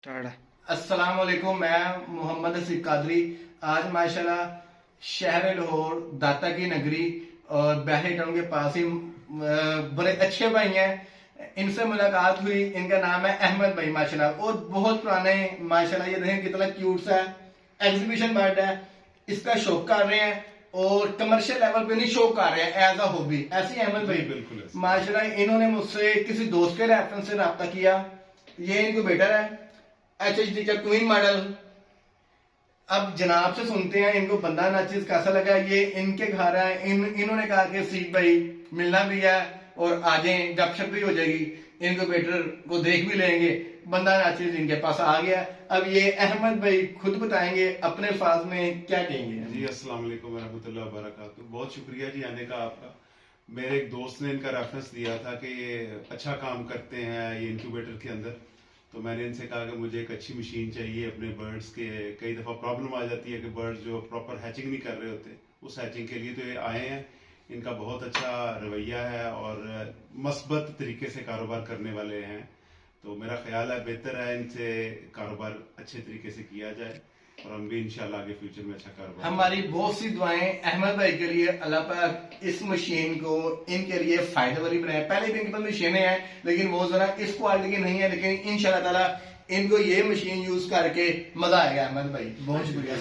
अस्सलाम वालेकुम। मैं मोहम्मद हसीब कादरी। आज माशाल्लाह शहर लाहौर दाता की नगरी और बैहरी टाउन के पास ही बड़े अच्छे भाई हैं, इनसे मुलाकात हुई। इनका नाम है अहमद भाई माशाल्लाह, और बहुत पुराने माशाल्लाह। ये देखें कितना क्यूट सा एग्जीबिशन बर्ड है, इसका शौक कर रहे हैं और कमर्शियल लेवल पे नहीं शौक कर रहे हैं, एज अ हॉबी। ऐसे ही अहमद भाई बिल्कुल माशाल्लाह इन्होंने मुझसे किसी दोस्त के रेफरेंस से रब्ता किया। ये इनको बेटर है HHD का क्वीन मॉडल। अब जनाब से सुनते हैं इनको बंदा नाचीज कैसा लगा। ये इनके घर है, इन्होंने कहा कि सीख भाई मिलना भी है और आ जाएं, गपशप भी हो जाएगी, इनक्यूबेटर को देख भी लेंगे। बंदा नाचीज इनके पास आ गया। अब ये अहमद भाई खुद बताएंगे अपने अल्फाज में क्या कहेंगे। जी, अस्सलाम वालेकुम वरहमतुल्लाहि वबरकातुहू। बहुत शुक्रिया जी आने का आपका। मेरे एक दोस्त ने इनका रेफरेंस दिया था कि ये अच्छा काम करते हैं ये इंक्यूबेटर के अंदर, तो मैंने इनसे कहा कि मुझे एक अच्छी मशीन चाहिए अपने बर्ड्स के। कई दफ़ा प्रॉब्लम आ जाती है कि बर्ड्स जो प्रॉपर हैचिंग नहीं कर रहे होते, उस हैचिंग के लिए तो ये आए हैं। इनका बहुत अच्छा रवैया है और मस्बत तरीके से कारोबार करने वाले हैं, तो मेरा ख्याल है बेहतर है इनसे कारोबार अच्छे तरीके से किया जाए और हम भी इंशाल्लाह आगे फ्यूचर में अच्छा कारोबार। हमारी बहुत सी दुआएं अहमद भाई के लिए, अल्लाह पाक इस मशीन को इनके लिए फायदे वाली बनाए। पहले भी इनके पास मशीनें हैं लेकिन वो जरा इस क्वालिटी की नहीं है, लेकिन इंशाल्लाह ताला इनको ये मशीन यूज करके मजा आएगा। अहमद भाई बहुत शुक्रिया।